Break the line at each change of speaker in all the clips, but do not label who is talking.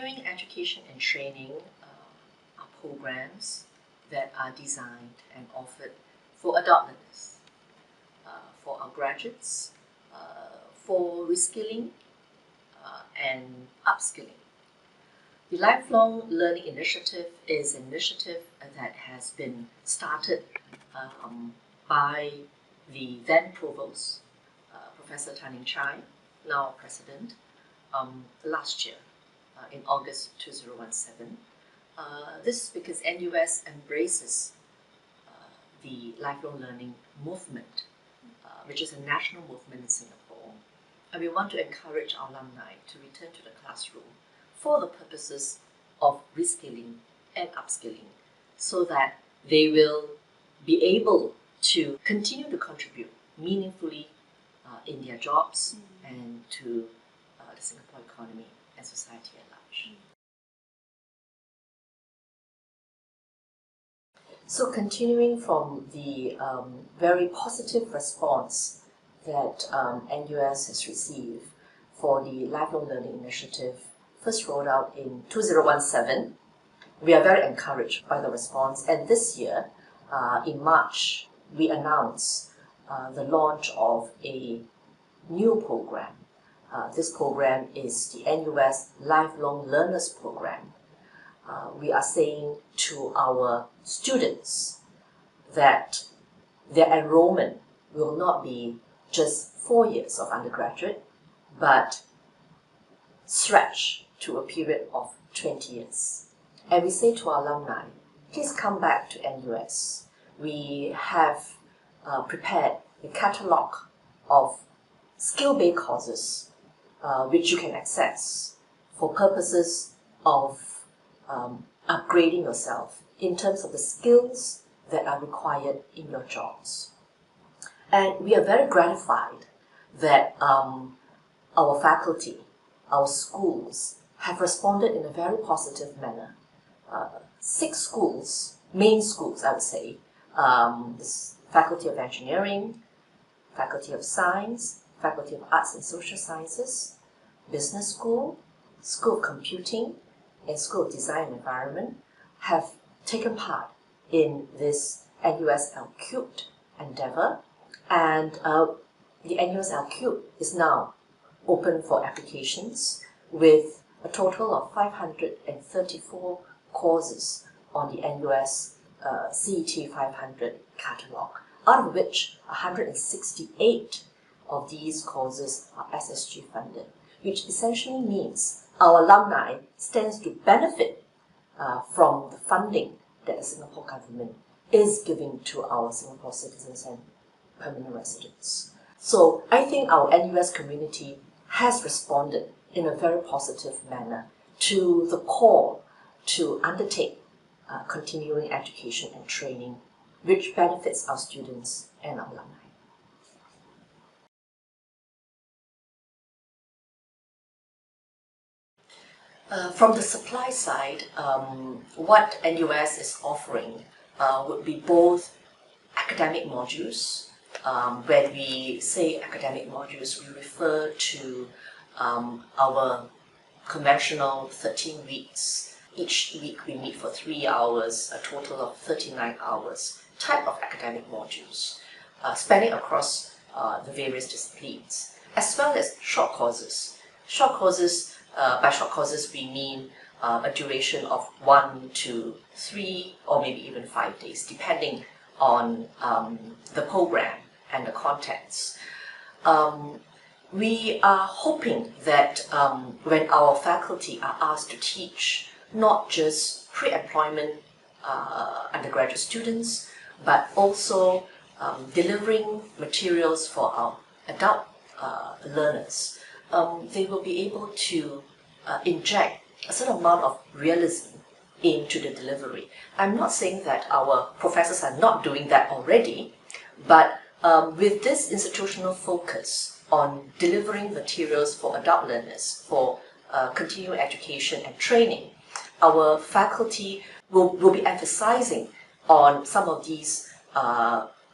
continuing education and training are programs that are designed and offered for adult learners, for our graduates, for reskilling and upskilling. The Lifelong Learning Initiative is an initiative that has been started by the then Provost, Professor Tan Chai, now President, last year in August 2017. This is because NUS embraces the lifelong learning movement, which is a national movement in Singapore, and we want to encourage our alumni to return to the classroom for the purposes of reskilling and upskilling, so that they will be able to continue to contribute meaningfully in their jobs and to the Singapore economy and society at large. So continuing from the very positive response that NUS has received for the Lifelong Learning Initiative, first rolled out in 2017, we are very encouraged by the response. And this year, in March, we announced the launch of a new program. This program is the NUS Lifelong Learners Program. We are saying to our students that their enrollment will not be just 4 years of undergraduate, but stretch to a period of 20 years. And we say to our alumni, please come back to NUS. We have prepared a catalogue of skill-based courses which you can access for purposes of upgrading yourself in terms of the skills that are required in your jobs. And we are very gratified that our faculty, our schools, have responded in a very positive manner. 6 schools, main schools I would say, this Faculty of Engineering, Faculty of Science, Faculty of Arts and Social Sciences, Business School, School of Computing, and School of Design and Environment have taken part in this NUS L-Cubed endeavour, and the NUS L-Cubed is now open for applications with a total of 534 courses on the NUS CET 500 catalogue, out of which 168 of these courses are SSG funded, which essentially means our alumni stands to benefit from the funding that the Singapore government is giving to our Singapore citizens and permanent residents. So I think our NUS community has responded in a very positive manner to the call to undertake continuing education and training, which benefits our students and our alumni. From the supply side, what NUS is offering would be both academic modules. When we say academic modules, we refer to our conventional 13 weeks. Each week we meet for 3 hours, a total of 39 hours type of academic modules, spanning across the various disciplines, as well as short courses. Short courses, by short courses we mean a duration of 1 to 3 or maybe even 5 days, depending on the program and the contents. We are hoping that when our faculty are asked to teach not just pre-employment undergraduate students, but also delivering materials for our adult learners, they will be able to inject a certain amount of realism into the delivery. I'm not saying that our professors are not doing that already, but with this institutional focus on delivering materials for adult learners, for continuing education and training, our faculty will be emphasizing on some of these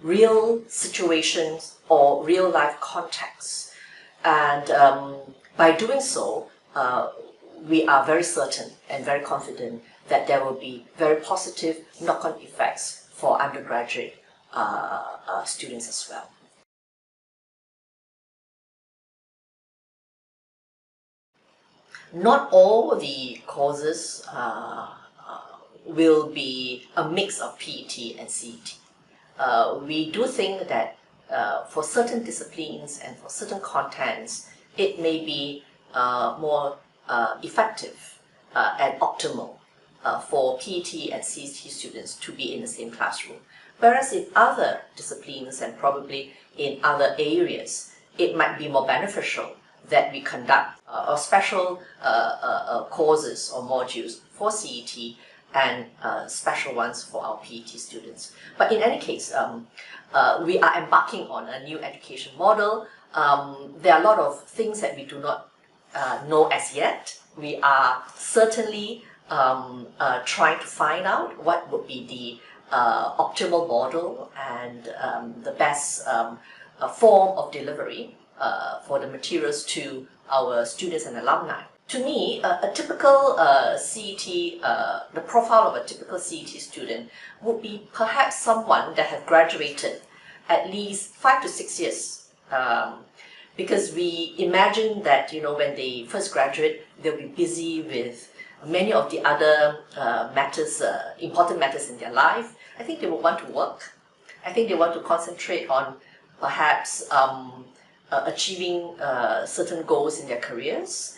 real situations or real life contexts. And by doing so, we are very certain and very confident that there will be very positive knock-on effects for undergraduate students as well. Not all the courses will be a mix of PET and CET. We do think that for certain disciplines and for certain contents, it may be more effective and optimal for PET and CET students to be in the same classroom. Whereas in other disciplines and probably in other areas, it might be more beneficial that we conduct special courses or modules for CET and special ones for our PET students. But in any case, we are embarking on a new education model. There are a lot of things that we do not know as yet. We are certainly trying to find out what would be the optimal model and the best form of delivery for the materials to our students and alumni. To me, a typical CET, the profile of a typical CET student would be perhaps someone that has graduated at least 5 to 6 years. Because we imagine that, when they first graduate, they'll be busy with many of the other matters, important matters in their life. I think they will want to work. I think they want to concentrate on perhaps achieving certain goals in their careers.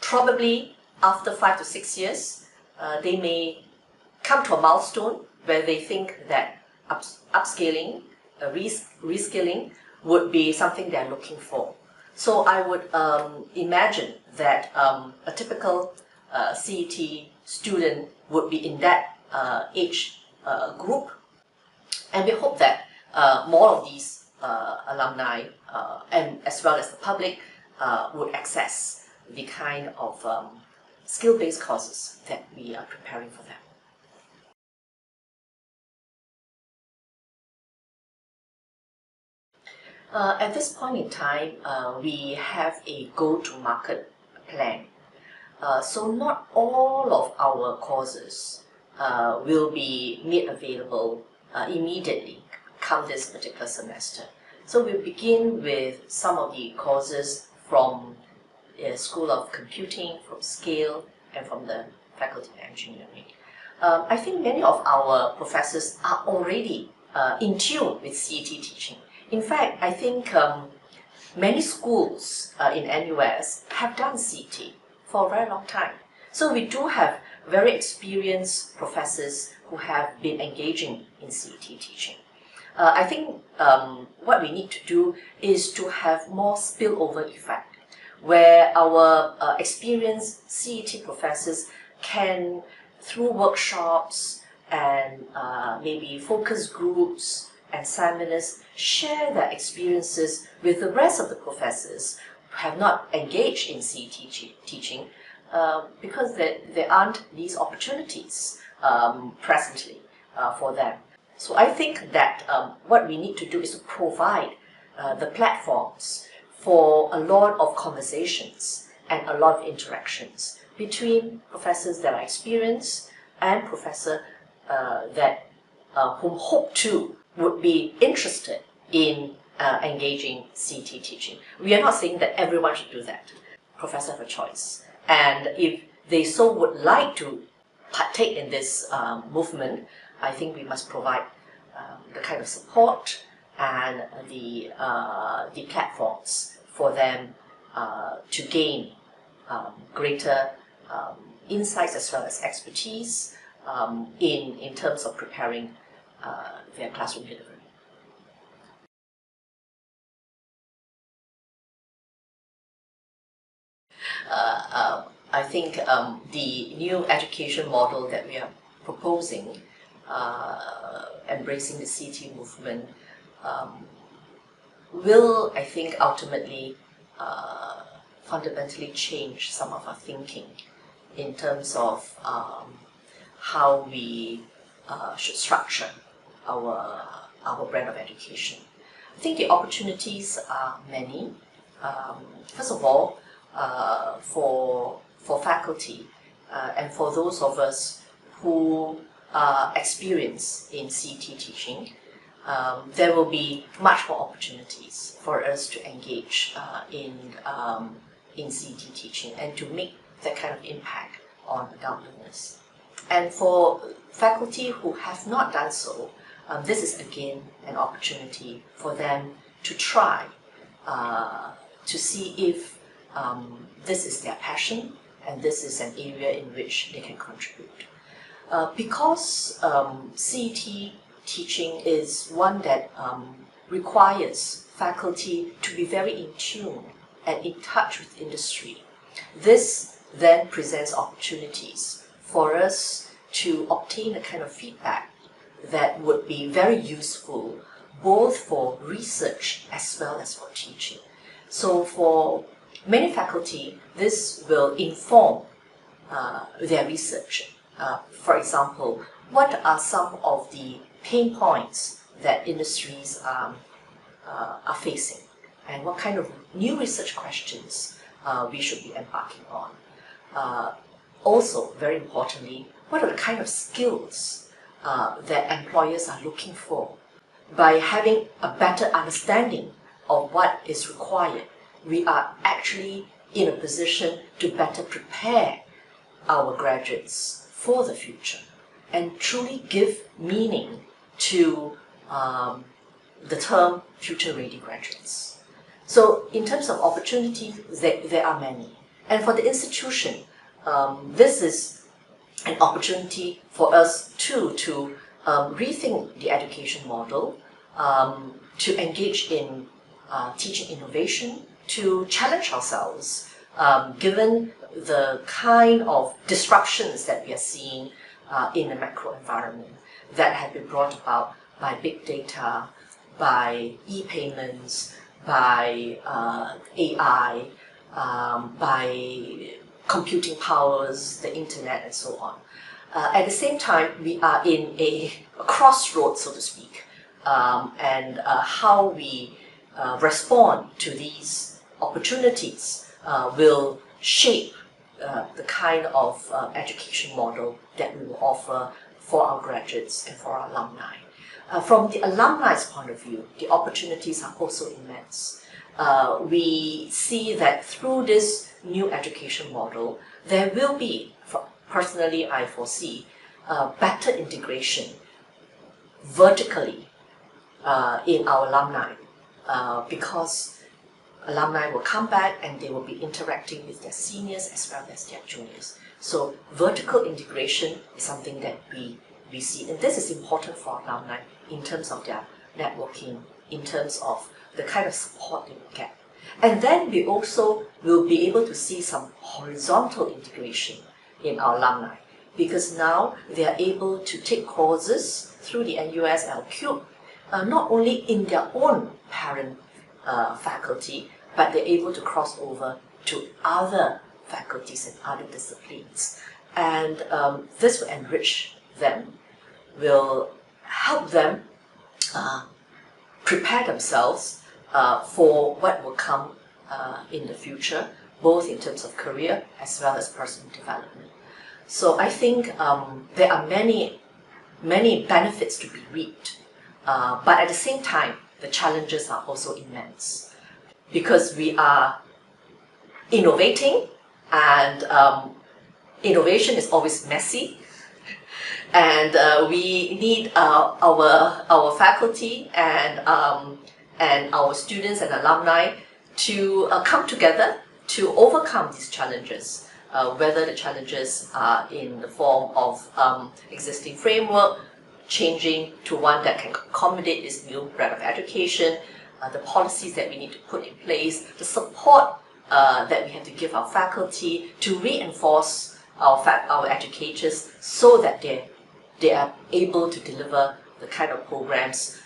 Probably after 5 to 6 years, they may come to a milestone where they think that upscaling, reskilling would be something they're looking for. So I would imagine that a typical CET student would be in that age group, and we hope that more of these alumni and as well as the public would access the kind of skill-based courses that we are preparing for them. At this point in time, we have a go-to-market plan. So not all of our courses will be made available immediately come this particular semester. So we'll begin with some of the courses from School of Computing, from Scale, and from the Faculty of Engineering. I think many of our professors are already in tune with CET teaching. In fact, I think many schools in NUS have done CET for a very long time. So we do have very experienced professors who have been engaging in CET teaching. I think what we need to do is to have more spillover effect, where our experienced CET professors can, through workshops and maybe focus groups and seminars, share their experiences with the rest of the professors who have not engaged in CET teaching because there aren't these opportunities presently for them. So I think that what we need to do is to provide the platforms for a lot of conversations and a lot of interactions between professors that are experienced and professors that whom hope to would be interested in engaging CET teaching. We are not saying that everyone should do that. Professors have a choice. And if they so would like to partake in this movement, I think we must provide the kind of support and the platforms for them to gain greater insights as well as expertise in terms of preparing their classroom delivery. I think the new education model that we are proposing, embracing the CET movement, will, I think, ultimately fundamentally change some of our thinking in terms of how we should structure our brand of education. I think the opportunities are many. First of all, for faculty and for those of us who are experienced in CET teaching, there will be much more opportunities for us to engage in CET teaching and to make that kind of impact on adult learners. And for faculty who have not done so, this is again an opportunity for them to try to see if this is their passion and this is an area in which they can contribute. Because CET teaching is one that requires faculty to be very in tune and in touch with industry, this then presents opportunities for us to obtain a kind of feedback that would be very useful both for research as well as for teaching. So for many faculty, this will inform their research. For example, what are some of the pain points that industries are facing, and what kind of new research questions we should be embarking on. Also, very importantly, what are the kind of skills that employers are looking for? By having a better understanding of what is required, we are actually in a position to better prepare our graduates for the future and truly give meaning to the term future-ready graduates. So in terms of opportunities, there are many. And for the institution, this is an opportunity for us too to rethink the education model, to engage in teaching innovation, to challenge ourselves, given the kind of disruptions that we are seeing in the macro environment that have been brought about by big data, by e-payments, by AI, by computing powers, the internet, and so on. At the same time, we are in a crossroads, so to speak, and how we respond to these opportunities will shape the kind of education model that we will offer for our graduates and for our alumni. From the alumni's point of view, the opportunities are also immense. We see that through this new education model, there will be, personally I foresee, better integration vertically in our alumni because alumni will come back and they will be interacting with their seniors as well as their juniors. So vertical integration is something that we see, and this is important for alumni in terms of their networking, in terms of the kind of support they will get. And then we also will be able to see some horizontal integration in our alumni, because now they are able to take courses through the NUS L-Cube, not only in their own parent faculty, but they're able to cross over to other faculties and other disciplines. And this will enrich them, will help them prepare themselves for what will come in the future, both in terms of career as well as personal development. So I think there are many benefits to be reaped, but at the same time, the challenges are also immense, because we are innovating, and innovation is always messy, and we need our faculty and our students and alumni to come together to overcome these challenges, whether the challenges are in the form of existing framework, changing to one that can accommodate this new breadth of education, the policies that we need to put in place, the support that we have to give our faculty to reinforce our educators so that they are able to deliver the kind of programs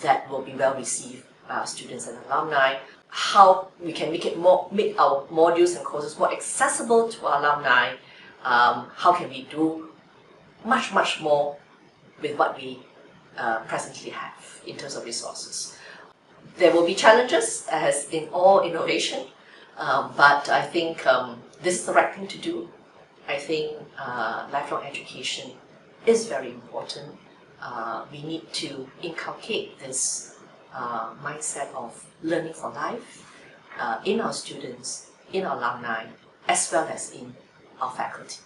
that will be well received by our students and alumni. How we can make our modules and courses more accessible to our alumni. How can we do much more with what we presently have in terms of resources. There will be challenges, as in all innovation, but I think this is the right thing to do. I think lifelong education is very important. We need to inculcate this mindset of learning for life in our students, in our alumni, as well as in our faculty.